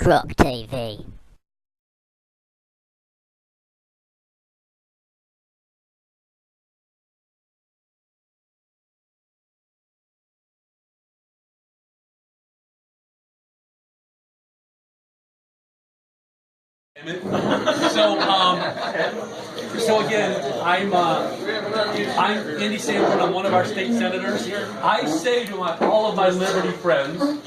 Croc TV. So again, I'm Andy Sanborn. I'm one of our state senators. I say to all of my Liberty friends,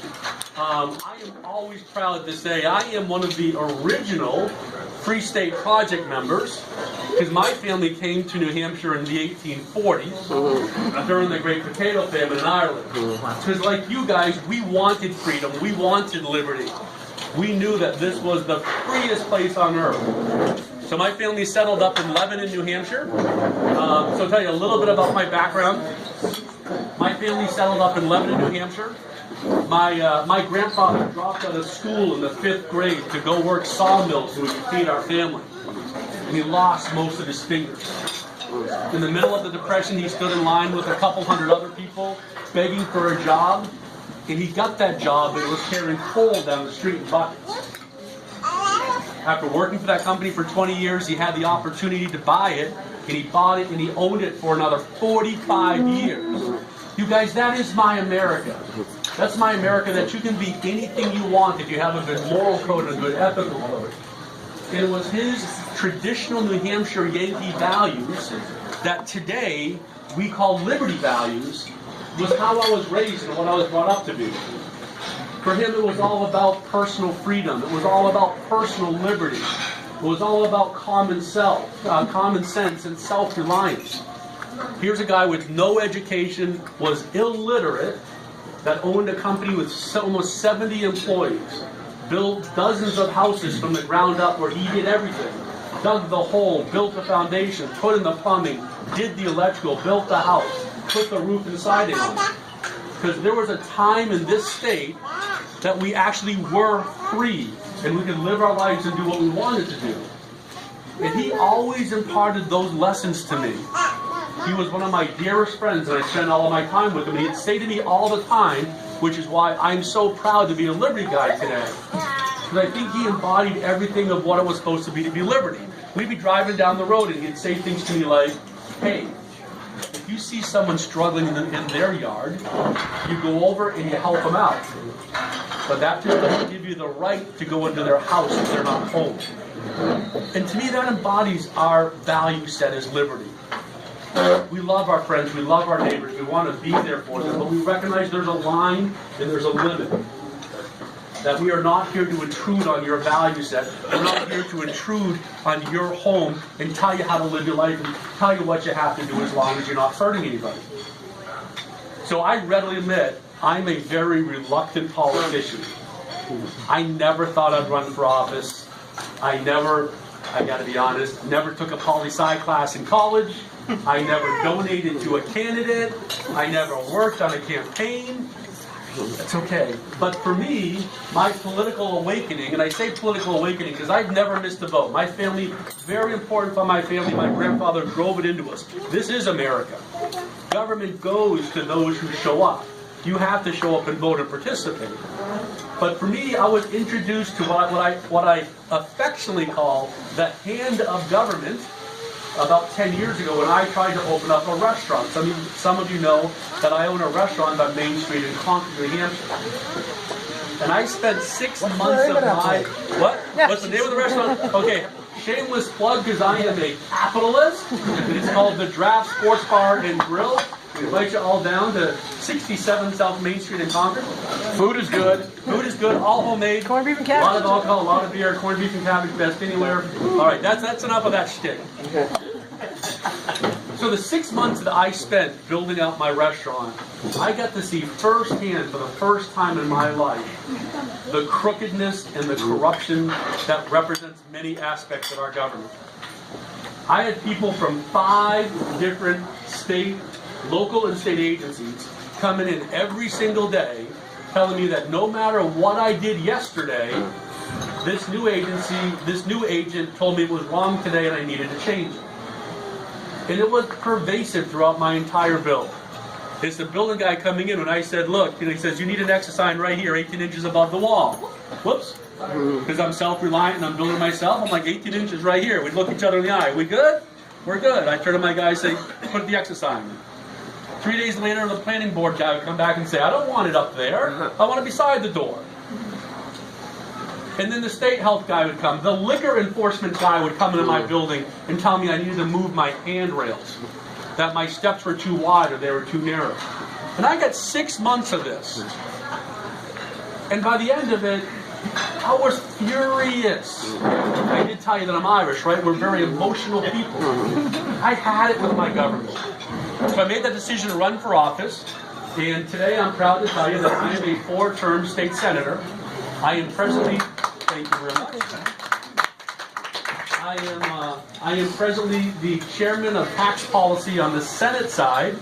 I am always proud to say I am one of the original Free State Project members, because my family came to New Hampshire in the 1840s during the Great Potato Famine in Ireland. Because like you guys, we wanted freedom, we wanted liberty. We knew that this was the freest place on earth. So my family settled up in Lebanon, New Hampshire. So I'll tell you a little bit about my background. My family settled up in Lebanon, New Hampshire. My grandfather dropped out of school in the 5th grade to go work sawmills so we could feed our family. And he lost most of his fingers. In the middle of the Depression, he stood in line with a couple hundred other people begging for a job. And he got that job, but it was carrying coal down the street in buckets. After working for that company for 20 years, he had the opportunity to buy it, and he bought it, and he owned it for another 45 years. You guys, that is my America. That's my America, that you can be anything you want if you have a good moral code and a good ethical code. And it was his traditional New Hampshire Yankee values that today we call liberty values, was how I was raised and what I was brought up to be. For him, it was all about personal freedom. It was all about personal liberty. It was all about common sense and self-reliance. Here's a guy with no education, was illiterate, that owned a company with almost 70 employees, built dozens of houses from the ground up where he did everything. Dug the hole, built the foundation, put in the plumbing, did the electrical, built the house, put the roof and siding on it. Because there was a time in this state that we actually were free and we could live our lives and do what we wanted to do. And he always imparted those lessons to me. He was one of my dearest friends, and I spent all of my time with him. And he'd say to me all the time, which is why I'm so proud to be a Liberty guy today. Because I think he embodied everything of what it was supposed to be liberty. We'd be driving down the road and he'd say things to me like, hey, if you see someone struggling in their yard, you go over and you help them out. But that doesn't give you the right to go into their house if they're not home. And to me, that embodies our value set as liberty. We love our friends, we love our neighbors, we want to be there for them, but we recognize there's a line and there's a limit. That we are not here to intrude on your value set. We're not here to intrude on your home and tell you how to live your life and tell you what you have to do as long as you're not hurting anybody. So I readily admit, I'm a very reluctant politician. I never thought I'd run for office. I gotta be honest, never took a poli-sci class in college. I never donated to a candidate. I never worked on a campaign. That's okay. But for me, my political awakening, and I say political awakening because I've never missed a vote. My family, very important for my family, my grandfather drove it into us. This is America. Government goes to those who show up. You have to show up and vote and participate. But for me, I was introduced to what I affectionately call the hand of government about 10 years ago when I tried to open up a restaurant. Some of you know that I own a restaurant on Main Street in Concord, New Hampshire. And I spent 6 months of my... What? What's the name of the restaurant? Okay, shameless plug because I am a capitalist. It's called the Draft Sports Bar and Grill. We invite you all down to 67 South Main Street in Concord. Food is good. Food is good. All homemade. Corned beef and cabbage. A lot of alcohol, a lot of beer. Corned beef and cabbage, best anywhere. All right, that's enough of that shtick. Okay. So the 6 months that I spent building out my restaurant, I got to see firsthand for the first time in my life the crookedness and the corruption that represents many aspects of our government. I had people from 5 different state, local and state agencies coming in every single day telling me that no matter what I did yesterday, this new agent told me it was wrong today and I needed to change it. And it was pervasive throughout my entire bill. It's the building guy coming in when I said, look, he says, you need an exit sign right here, 18 inches above the wall. Whoops. because I'm self-reliant and I'm building myself. I'm like 18 inches right here. We'd look each other in the eye. We good? We're good. I turn to my guy and say, put the X sign. 3 days later, the planning board guy would come back and say, I don't want it up there. I want it beside the door. And then the state health guy would come. The liquor enforcement guy would come into my building and tell me I needed to move my handrails, that my steps were too wide or they were too narrow. And I got 6 months of this. And by the end of it, I was furious. I did tell you that I'm Irish, right? We're very emotional people. I had it with my government. So I made that decision to run for office. And today I'm proud to tell you that I am a 4-term state senator. I am presently, thank you very much. I am presently the chairman of tax policy on the Senate side,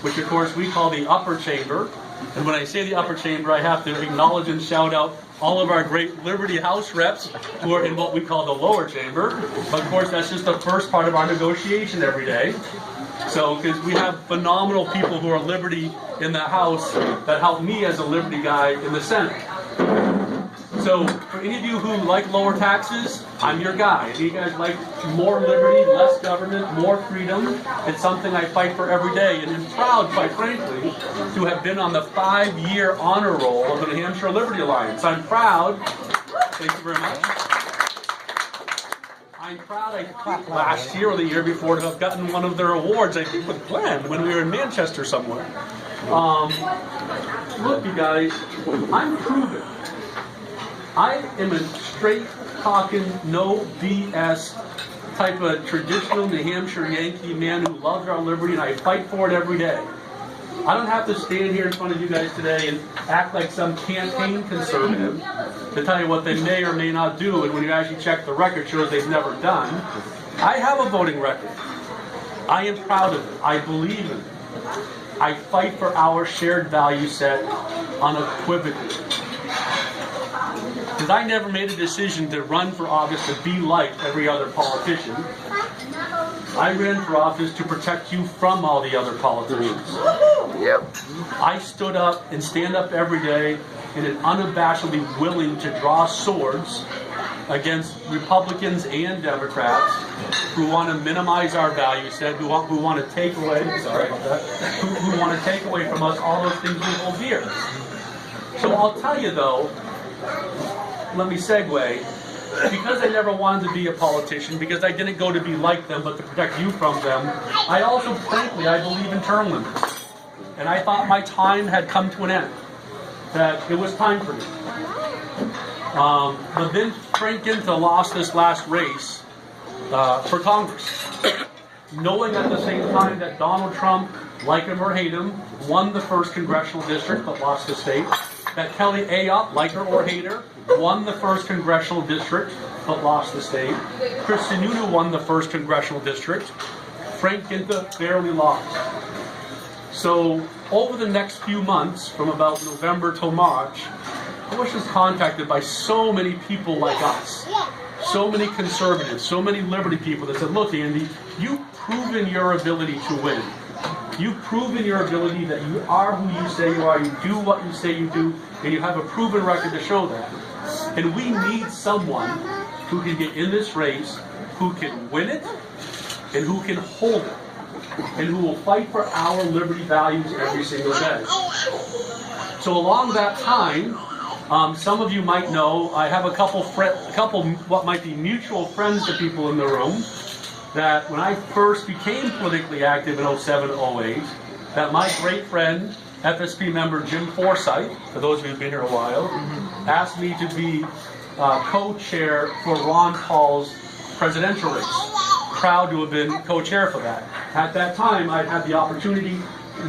which of course we call the upper chamber. And when I say the upper chamber, I have to acknowledge and shout out all of our great Liberty House reps who are in what we call the lower chamber. But of course, that's just the first part of our negotiation every day. So, because we have phenomenal people who are Liberty in the House that help me as a Liberty guy in the Senate. So, for any of you who like lower taxes, I'm your guy. If you guys like more liberty, less government, more freedom, it's something I fight for every day. And I'm proud, quite frankly, to have been on the 5-year honor roll of the New Hampshire Liberty Alliance. I'm proud. Thank you very much. I'm proud last year or the year before to have gotten one of their awards, I think with Glenn, when we were in Manchester somewhere. Look, you guys, I'm proven. I am a straight-talking, no BS type of traditional New Hampshire Yankee man who loves our liberty, and I fight for it every day. I don't have to stand here in front of you guys today and act like some campaign conservative to tell you what they may or may not do, and when you actually check the record, shows they've never done. I have a voting record. I am proud of it. I believe in it. I fight for our shared value set unequivocally. Because I never made a decision to run for office to be like every other politician. I ran for office to protect you from all the other politicians. Yep. I stood up and stand up every day and am unabashedly willing to draw swords against Republicans and Democrats who want to minimize our value set, who want to take away, sorry about that, who want to take away from us all those things we hold dear. So I'll tell you though, let me segue, because I never wanted to be a politician, because I didn't go to be like them, but to protect you from them, I also, frankly, I believe in term limits. And I thought my time had come to an end, that it was time for me. But then Frank Ginta lost this last race for Congress, knowing at the same time that Donald Trump, like him or hate him, won the 1st congressional district but lost the state, that Kelly Ayotte, like her or hate her, won the 1st congressional district but lost the state. Chris Sununu won the 1st congressional district. Frank Ginta barely lost. So over the next few months, from about November till March, I was just contacted by so many people like us, so many conservatives, so many liberty people that said, look, Andy, you've proven your ability to win. You've proven your ability that you are who you say you are, you do what you say you do, and you have a proven record to show that. And we need someone who can get in this race, who can win it, and who can hold it, and who will fight for our liberty values every single day. So along that time, some of you might know, I have a couple what might be mutual friends to people in the room, that when I first became politically active in 07-08, that my great friend, FSP member Jim Forsythe, for those of you who've been here a while, asked me to be co-chair for Ron Paul's presidential race. Proud to have been co-chair for that. At that time, I had the opportunity,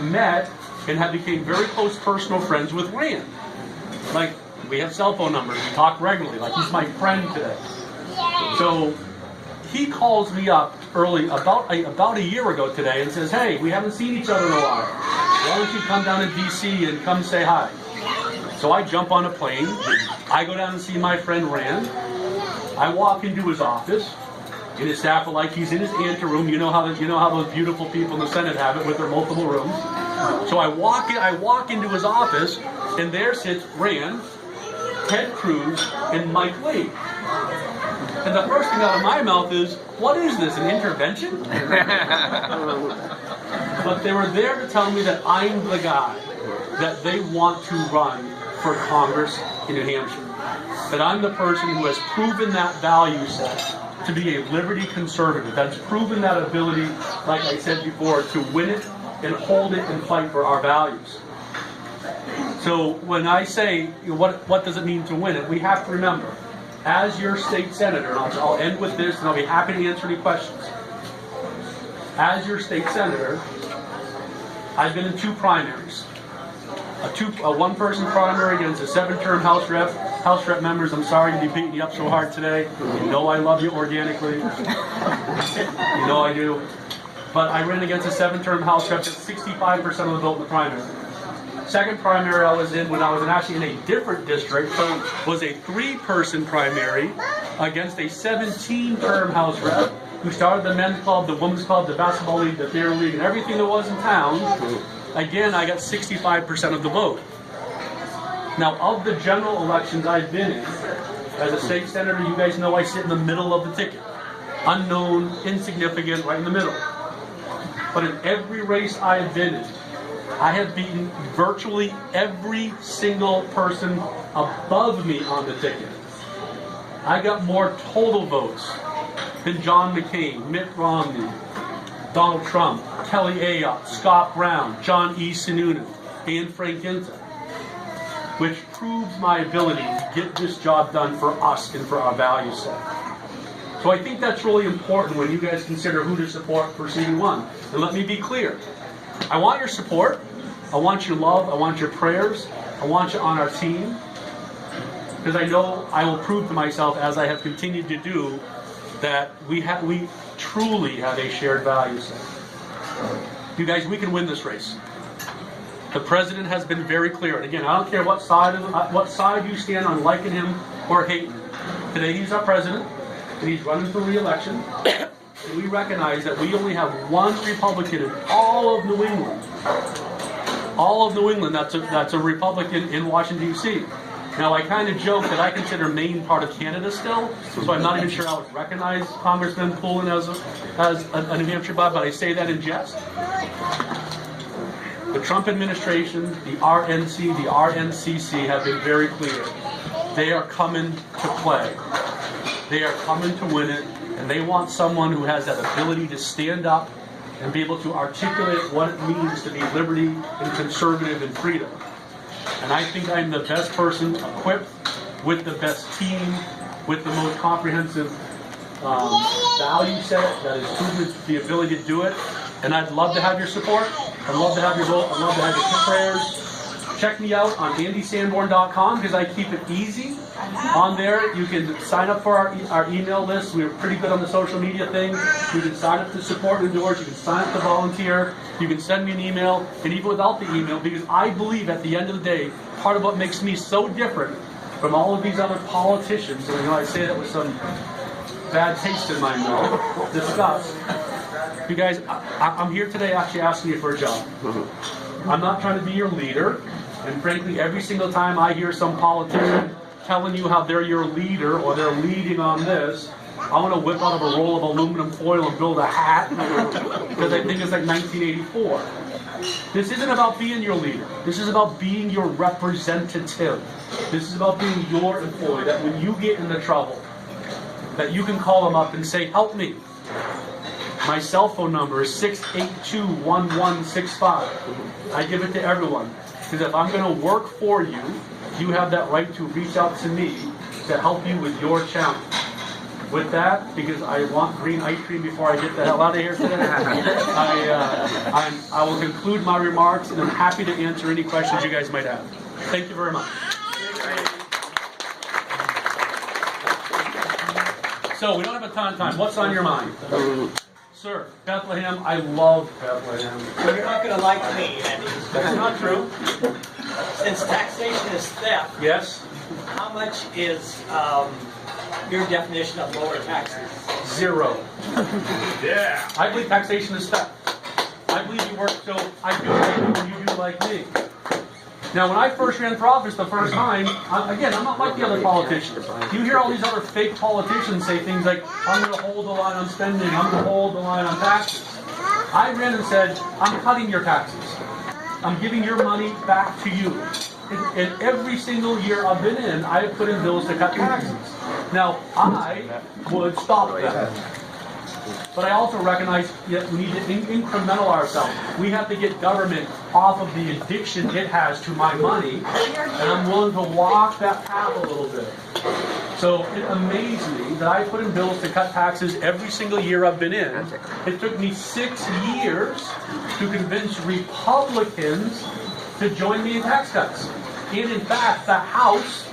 met, and had became very close personal friends with Rand. Like, we have cell phone numbers, we talk regularly, like he's my friend today. So he calls me up early, about a year ago today, and says, hey, we haven't seen each other in a while. Why don't you come down to DC and come say hi? So I jump on a plane, I go down and see my friend Rand, I walk into his office, and his staff are like, he's in his anteroom. You know how those beautiful people in the Senate have it with their multiple rooms. So I walk into his office, and there sits Rand Ted Cruz, and Mike Lee. And the first thing out of my mouth is, what is this, an intervention? But they were there to tell me that I'm the guy that they want to run for Congress in New Hampshire. That I'm the person who has proven that value set to be a liberty conservative. That's proven that ability, like I said before, to win it and hold it and fight for our values. So when I say, what does it mean to win it, we have to remember, as your state senator, and I'll end with this, and I'll be happy to answer any questions. As your state senator, I've been in 2 primaries. A one-person primary against a 7-term House rep. House rep members, I'm sorry to be beating you up so hard today. You know I love you organically. You know I do. But I ran against a 7-term House rep at 65% of the vote in the primary. Second primary I was in, when I was actually in a different district, was a 3-person primary against a 17-term House rep who started the men's club, the women's club, the basketball league, the theater league, and everything there was in town. Again, I got 65% of the vote. Now, of the general elections I've been in, as a state senator, you guys know I sit in the middle of the ticket. Unknown, insignificant, right in the middle. But in every race I've been in, I have beaten virtually every single person above me on the ticket. I got more total votes than John McCain, Mitt Romney, Donald Trump, Kelly Ayotte, Scott Brown, John E. Sununu, and Frank Ginta, which proves my ability to get this job done for us and for our value set. So I think that's really important when you guys consider who to support for CD1. And let me be clear. I want your support. I want your love. I want your prayers. I want you on our team. Because I know I will prove to myself, as I have continued to do, that we truly have a shared value set. You guys, we can win this race. The president has been very clear. And again, I don't care what side you stand on, liking him or hating him. Today he's our president, and he's running for re-election. And we recognize that we only have one Republican in all of New England. All of New England, that's a Republican in Washington, D.C. Now, I kind of joke that I consider Maine part of Canada still, so I'm not even sure I would recognize Congressman Poulin as a New Hampshire bud, but I say that in jest. The Trump administration, the RNC, the RNCC have been very clear. They are coming to play. They are coming to win it, and they want someone who has that ability to stand up and be able to articulate what it means to be liberty and conservative and freedom. And I think I'm the best person equipped with the best team, with the most comprehensive value set that has proven the ability to do it. And I'd love to have your support. I'd love to have your vote. I'd love to have your prayers. Check me out on andysanborn.com because I keep it easy. On there, you can sign up for our email list. We're pretty good on the social media thing. You can sign up to support and endorse. You can sign up to volunteer. You can send me an email. And even without the email, because I believe at the end of the day, part of what makes me so different from all of these other politicians, and I say that with some bad taste in my mouth, discuss. You guys, I'm here today actually asking you for a job. I'm not trying to be your leader. And frankly, every single time I hear some politician telling you how they're your leader or they're leading on this, I want to whip out of a roll of aluminum foil and build a hat because I think it's like 1984. This isn't about being your leader. This is about being your representative. This is about being your employee, that when you get into trouble, that you can call them up and say, help me. My cell phone number is 682-1165. I give it to everyone. Because if I'm going to work for you, you have that right to reach out to me to help you with your challenge. With that, because I want green ice cream before I get the hell out of here today, I will conclude my remarks, and I'm happy to answer any questions you guys might have. Thank you very much. So we don't have a ton of time. What's on your mind? Sir, Bethlehem, I love Bethlehem. So you're not going to like me, Andy. That's not true. Since taxation is theft, Yes? how much is your definition of lower taxes? 0. Yeah. I believe taxation is theft. I believe you work so I do like you, you do like me. Now, when I first ran for office the first time, again, I'm not like the other politicians. You hear all these other fake politicians say things like, I'm going to hold the line on spending, I'm going to hold the line on taxes. I ran and said, I'm cutting your taxes. I'm giving your money back to you. And every single year I've been in, I have put in bills to cut taxes. Now, I would stop that. But I also recognize that we need to incremental ourselves. We have to get government off of the addiction it has to my money, and I'm willing to walk that path a little bit. So it amazed me that I put in bills to cut taxes every single year I've been in. It took me 6 years to convince Republicans to join me in tax cuts. And in fact, the House,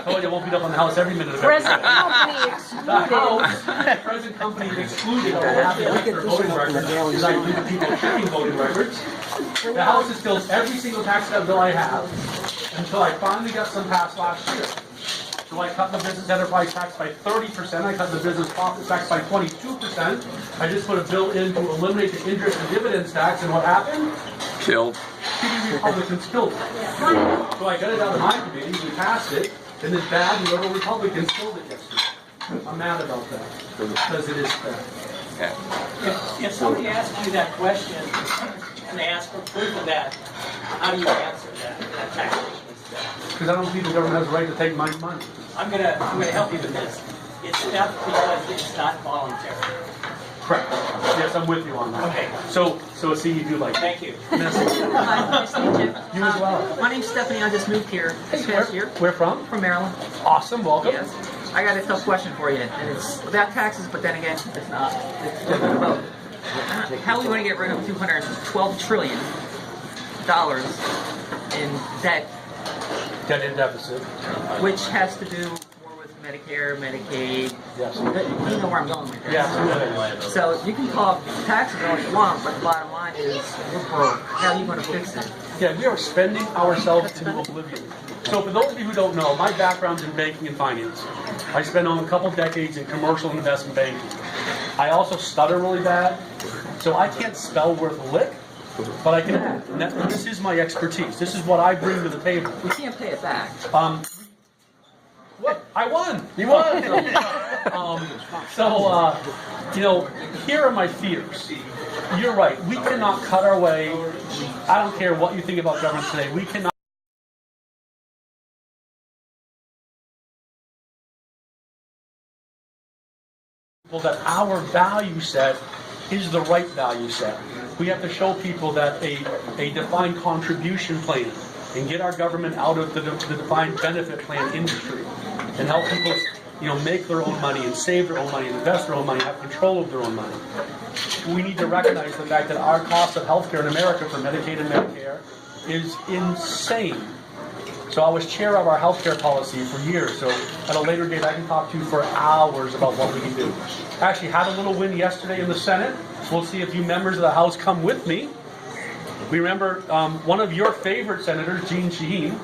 oh, you won't beat up on the House every minute of it. Present company excluded. The House, present company excluded, I have to look at voting records, because I believe people checking voting records. The House has killed every single tax cut bill I have, until I finally got some passed last year. So I cut the business enterprise tax by 30%, I cut the business profit tax by 22%, I just put a bill in to eliminate the interest and dividends tax, and what happened? Killed. TV Republicans killed it. So I got it out of my committee, we passed it, and then bad liberal Republicans killed it yesterday. I'm mad about that, because it is bad. If somebody asks you that question and they ask for proof of that, how do you answer that taxation is bad? Because I don't believe the government has the right to take my money. I'm gonna help you with this. It's theft because it's not voluntary. Correct. Yes, I'm with you on that. Okay. So see if you like. Thank you. Hi, nice to meet you. You as well. My name's Stephanie. I just moved here this past year Where from? from Maryland. Awesome, welcome. Yes. I got a tough question for you, and it's about taxes, but then again, it's not. It's about how we want to get rid of $212 trillion in debt, Debt and deficit. which has to do more with Medicare, Medicaid. Yes. You know where I'm going with this. Yes. So you can talk taxes all you want, but the bottom line is we're broke. How are you going to fix it? Yeah, we are spending ourselves into oblivion. So for those of you who don't know, my background's in banking and finance. I spent a couple decades in commercial and investment banking. I also stutter really bad, so I can't spell worth a lick, but I can add. And this is my expertise. This is what I bring to the table. We can't pay it back. What? I won. You won. Here are my fears. You're right. We cannot cut our way. I don't care what you think about government today. We cannot. That our value set is the right value set. We have to show people that a defined contribution plan and get our government out of the defined benefit plan industry and help people, make their own money and save their own money and invest their own money, have control of their own money. We need to recognize the fact that our cost of healthcare in America for Medicaid and Medicare is insane. So I was chair of our healthcare policy for years, so at a later date I can talk to you for hours about what we can do. Actually had a little win yesterday in the Senate. We'll see if you members of the House come with me. We remember one of your favorite senators, Jeanne Shaheen.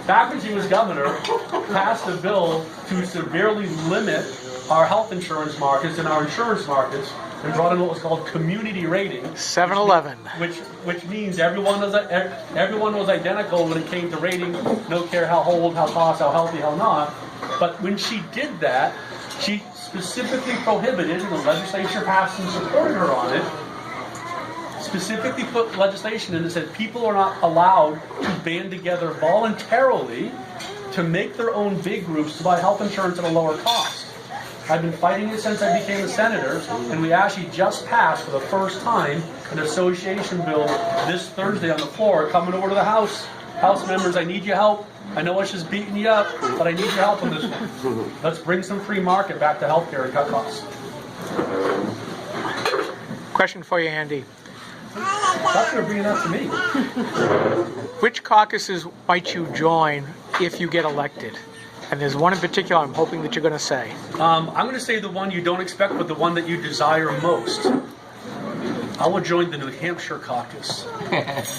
Back when she was governor, passed a bill to severely limit our health insurance markets and our insurance markets, and brought in what was called community rating. 7-Eleven. Which means everyone was identical when it came to rating, no care how old, how tall, how healthy, how not. But when she did that, she specifically prohibited, and the legislature passed and supported her on it, specifically put legislation in that said people are not allowed to band together voluntarily to make their own big groups to buy health insurance at a lower cost. I've been fighting it since I became a senator, and we actually just passed for the first time an association bill this Thursday on the floor, coming over to the House. House members, I need your help. I know it's just beating you up, but I need your help on this one. Let's bring some free market back to healthcare and cut costs. Question for you, Andy. That's going to bring it up to me. Which caucuses might you join if you get elected? And there's one in particular I'm hoping that you're going to say. I'm going to say the one you don't expect, but the one that you desire most. I will join the New Hampshire caucus.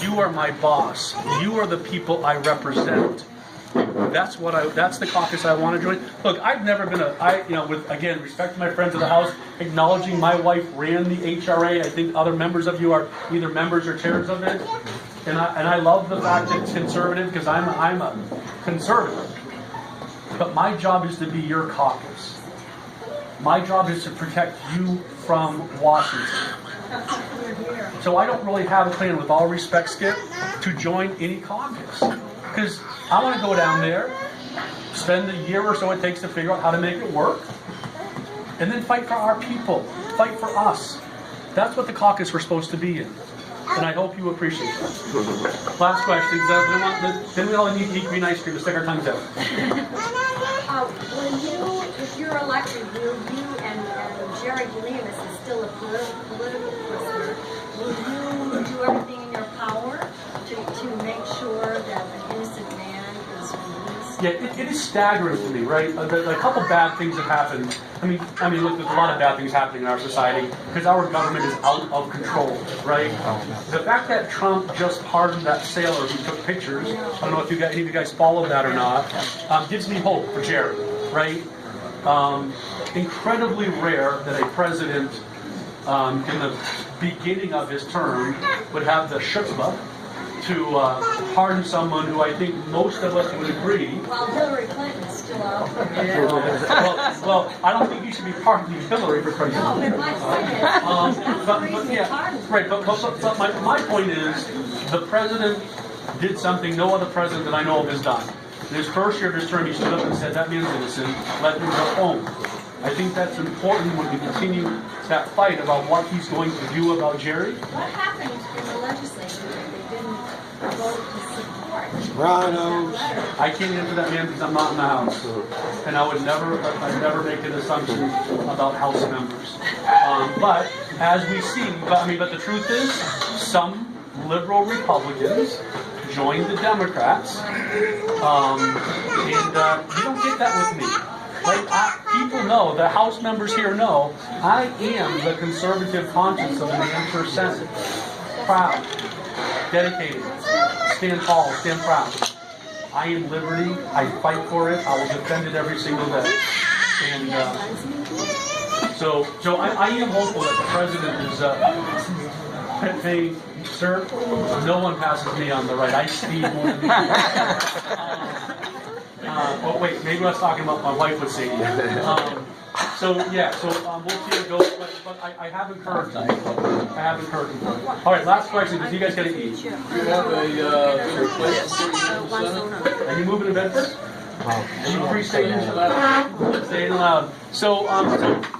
You are my boss. You are the people I represent. That's that's the caucus I want to join. Look, I've never been with, again, respect to my friends of the House, acknowledging my wife ran the HRA. I think other members of you are either members or chairs of it. And I love the fact that it's conservative, because I'm a conservative. But my job is to be your caucus. My job is to protect you from Washington. So I don't really have a plan, with all respect, Skip, to join any caucus. Because I want to go down there, spend the year or so it takes to figure out how to make it work, and then fight for our people, fight for us. That's what the caucus we're supposed to be in. And I hope you appreciate that. Last question. Then we all need green ice cream to stick our tongues out. If you're elected, will you, and Jerry Galinas is still a political prisoner, will you do everything in your power to make sure that an innocent man is released? Yeah, it is staggering to me, right? A couple bad things have happened. I mean, look, there's a lot of bad things happening in our society because our government is out of control, right? The fact that Trump just pardoned that sailor who took pictures, I don't know if any of you guys followed that or not, gives me hope for Jerry, right? Incredibly rare that a president in the beginning of his term would have the chutzpah to pardon someone who I think most of us would agree. Well, Hillary Clinton is still out there. Well, I don't think you should be pardoning Hillary for Christ's No, sake. but my point is, Right, but my point is, the president did something no other president that I know of has done. In his first year of his term, he stood up and said, that man's innocent, let him go home. I think that's important when we continue that fight about what he's going to do about Jerry. what happened in the legislature that they didn't vote to support? Rhinos. I can't answer that, man, because I'm not in the House. And I'd never make an assumption about House members. But as we see, but the truth is, some liberal Republicans joined the Democrats, and you don't get that with me. Like, people know, the House members here know, I am the conservative conscience of the New Hampshire Senate. Proud, dedicated, stand tall, stand proud. I am liberty, I fight for it, I will defend it every single day. And so I am hopeful that the president is, hey, sir, no one passes me on the right. I speed more than you. Oh wait, maybe I was talking about my wife would say yeah. So we'll see how it goes. But I have encouraged you. I have encouraged you. All right, last question, because you guys got to eat. You have a replacement. Are you moving to Bedford? Are you free staying loud? So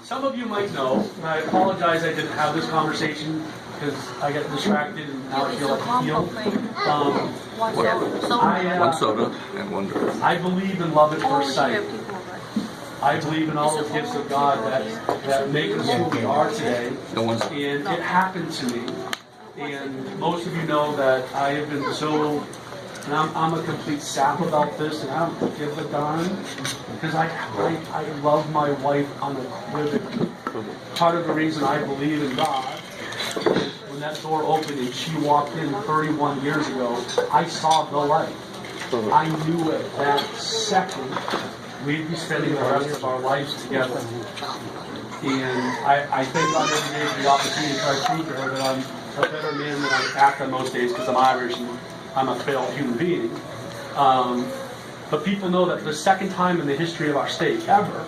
some of you might know, and I apologize I didn't have this conversation because I got distracted and now I feel like a heel. One soda and one drink. I believe in love at first sight. I believe in all the gifts of God that make us who we are today. And it happened to me. And most of you know that I have been so, and I'm a complete sap about this, and I don't give a darn, because I love my wife unequivocally. Part of the reason I believe in God is when that door opened and she walked in 31 years ago, I saw the light. I knew at that second we'd be spending the rest of our lives together. And I thank God every day for the opportunity to try to prove to her that I'm a better man than I act on most days because I'm Irish and I'm a failed human being. But people know that for the second time in the history of our state ever,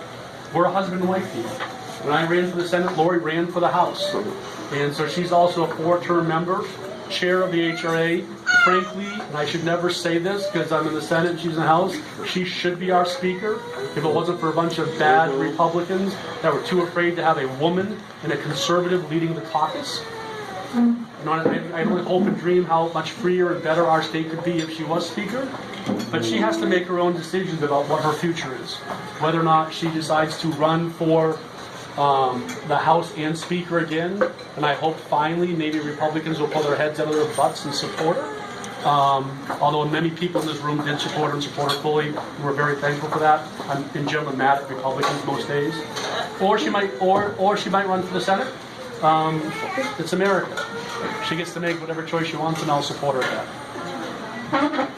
we're a husband and wife team. When I ran for the Senate, Lori ran for the House. And so she's also a 4-term member, chair of the HRA. Frankly, and I should never say this because I'm in the Senate and she's in the House, she should be our speaker if it wasn't for a bunch of bad Republicans that were too afraid to have a woman and a conservative leading the caucus. I only hope and dream how much freer and better our state could be if she was speaker. But she has to make her own decisions about what her future is. Whether or not she decides to run for the House and Speaker again, and I hope finally maybe Republicans will pull their heads out of their butts and support her. Although many people in this room did support her and support her fully, and we're very thankful for that. I'm in general mad at Republicans most days. Or she might run for the Senate. It's America. She gets to make whatever choice she wants, and I'll support her at that.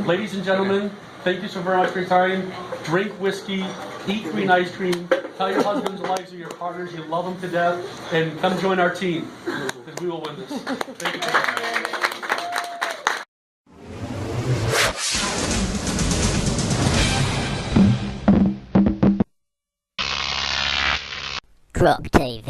Ladies and gentlemen, Thank you so very much for your time. Drink whiskey, eat green ice cream, tell your husbands, wives, or your partners you love them to death, and come join our team, because we will win this. Thank you very much. Croc TV.